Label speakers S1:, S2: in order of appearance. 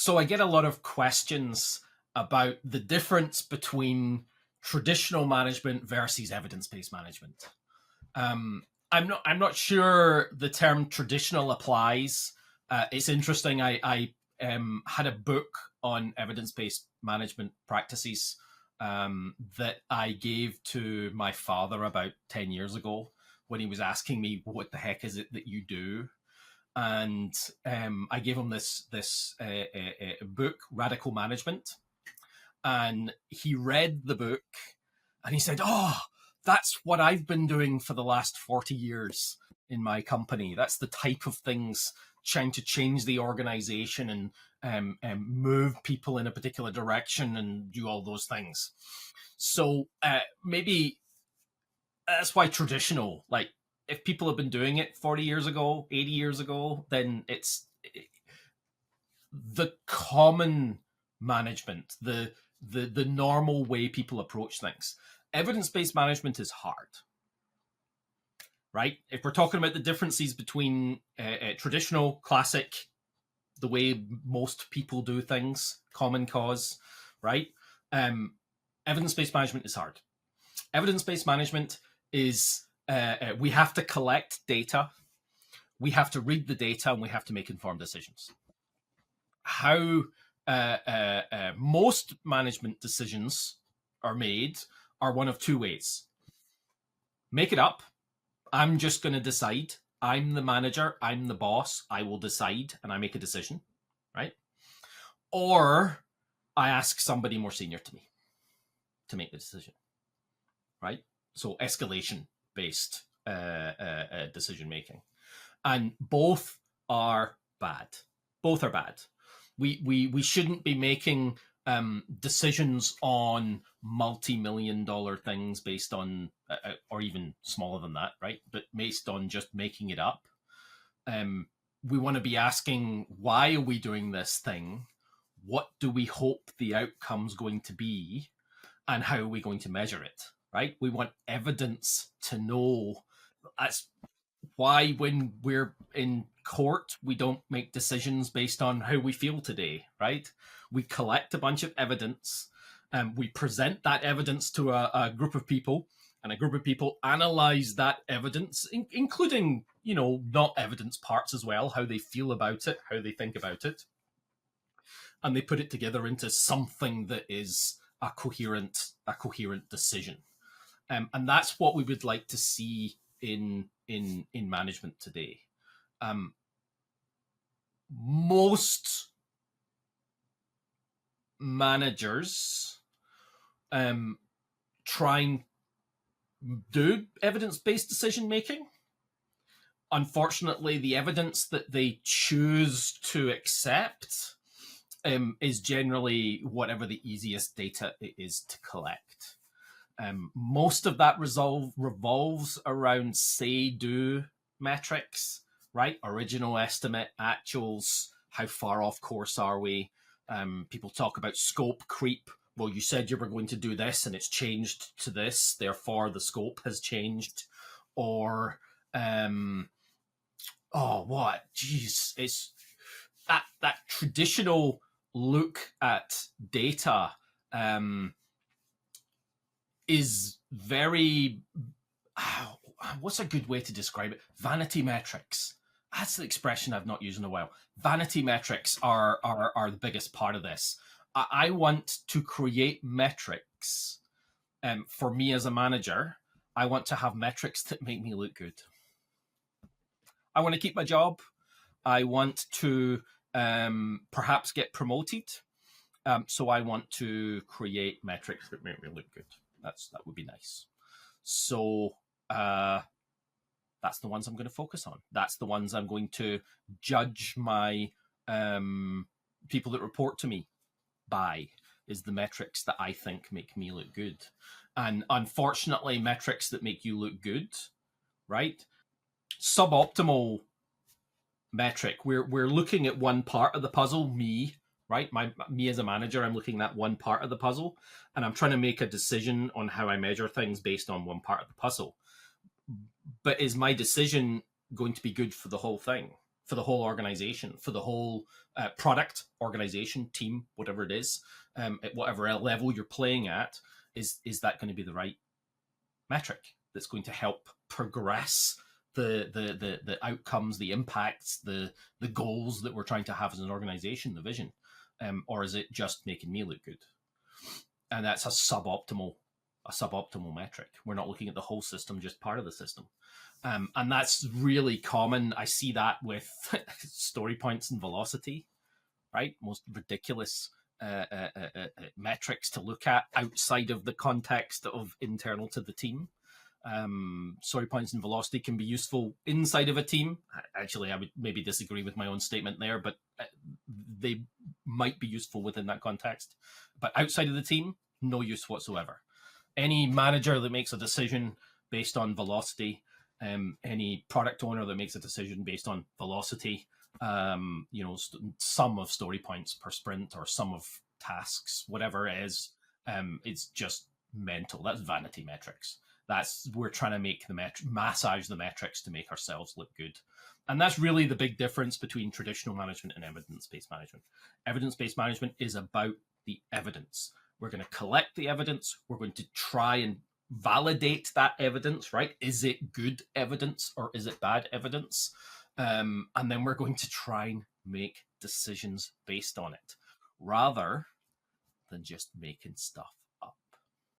S1: So I get a lot of questions about the difference between traditional management versus evidence-based management. I'm not sure the term traditional applies. It's interesting. I had a book on evidence-based management practices that I gave to my father about 10 years ago when he was asking me, what the heck is it that you do? And I gave him this book, Radical Management, and he read the book, and he said, "Oh, that's what I've been doing for the last 40 years in my company. That's the type of things, trying to change the organization and move people in a particular direction and do all those things." So maybe that's why traditional, like if people have been doing it 40 years ago, 80 years ago, then it's the common management, the normal way people approach things. Evidence-based management is hard, right? If we're talking about the differences between traditional, classic, the way most people do things, common cause, right? Evidence-based management is hard. Evidence-based management is we have to collect data, we have to read the data, and we have to make informed decisions. How most management decisions are made are one of two ways. Make it up. I'm just going to decide. I'm the manager. I'm the boss. I will decide and I make a decision, right? Or I ask somebody more senior to me to make the decision, right? So escalation-based decision making. And both are bad. Both are bad. We shouldn't be making decisions on multi-million-dollar things based on, or even smaller than that, right? But based on just making it up. We want to be asking, why are we doing this thing? What do we hope the outcome's going to be? And how are we going to measure it, right? We want evidence to know. That's why when we're in court, we don't make decisions based on how we feel today, right? We collect a bunch of evidence, and we present that evidence to a group of people, and a group of people analyze that evidence, including, not evidence parts as well, how they feel about it, how they think about it. And they put it together into something that is a coherent decision. And that's what we would like to see in management today. Most managers try and do evidence-based decision making. Unfortunately, the evidence that they choose to accept is generally whatever the easiest data is to collect. Most of that revolves around say-do metrics, right? Original estimate, actuals, how far off course are we? People talk about scope creep. Well, you said you were going to do this and it's changed to this, therefore the scope has changed. Or, it's that traditional look at data is very, what's a good way to describe it? Vanity metrics. That's the expression I've not used in a while. Vanity metrics are the biggest part of this. I want to create metrics. For me as a manager, I want to have metrics that make me look good. I want to keep my job. I want to perhaps get promoted. So I want to create metrics that make me look good. That would be nice. So that's the ones I'm going to focus on. That's the ones I'm going to judge my people that report to me by, is the metrics that I think make me look good. And unfortunately, metrics that make you look good, right? Suboptimal metric. We're looking at one part of the puzzle, me, right? Me as a manager, I'm looking at one part of the puzzle, and I'm trying to make a decision on how I measure things based on one part of the puzzle. But is my decision going to be good for the whole thing? for the whole organization, for the whole product, organization, team, whatever it is, at whatever level you're playing at, is that going to be the right metric that's going to help progress the outcomes, the impacts, the goals that we're trying to have as an organization, the vision, or is it just making me look good? And that's a suboptimal metric. We're not looking at the whole system, just part of the system. And that's really common. I see that with story points and velocity, right? Most ridiculous metrics to look at outside of the context of internal to the team. Story points and velocity can be useful inside of a team. Actually, I would maybe disagree with my own statement there, but they might be useful within that context. But outside of the team, no use whatsoever. Any manager that makes a decision based on velocity, any product owner that makes a decision based on velocity, sum of story points per sprint or sum of tasks, whatever it is, it's just mental. That's vanity metrics. We're trying to make massage the metrics to make ourselves look good. And that's really the big difference between traditional management and evidence-based management. Evidence-based management is about the evidence. We're going to collect the evidence. We're going to try and validate that evidence, right? Is it good evidence or is it bad evidence? And then we're going to try and make decisions based on it rather than just making stuff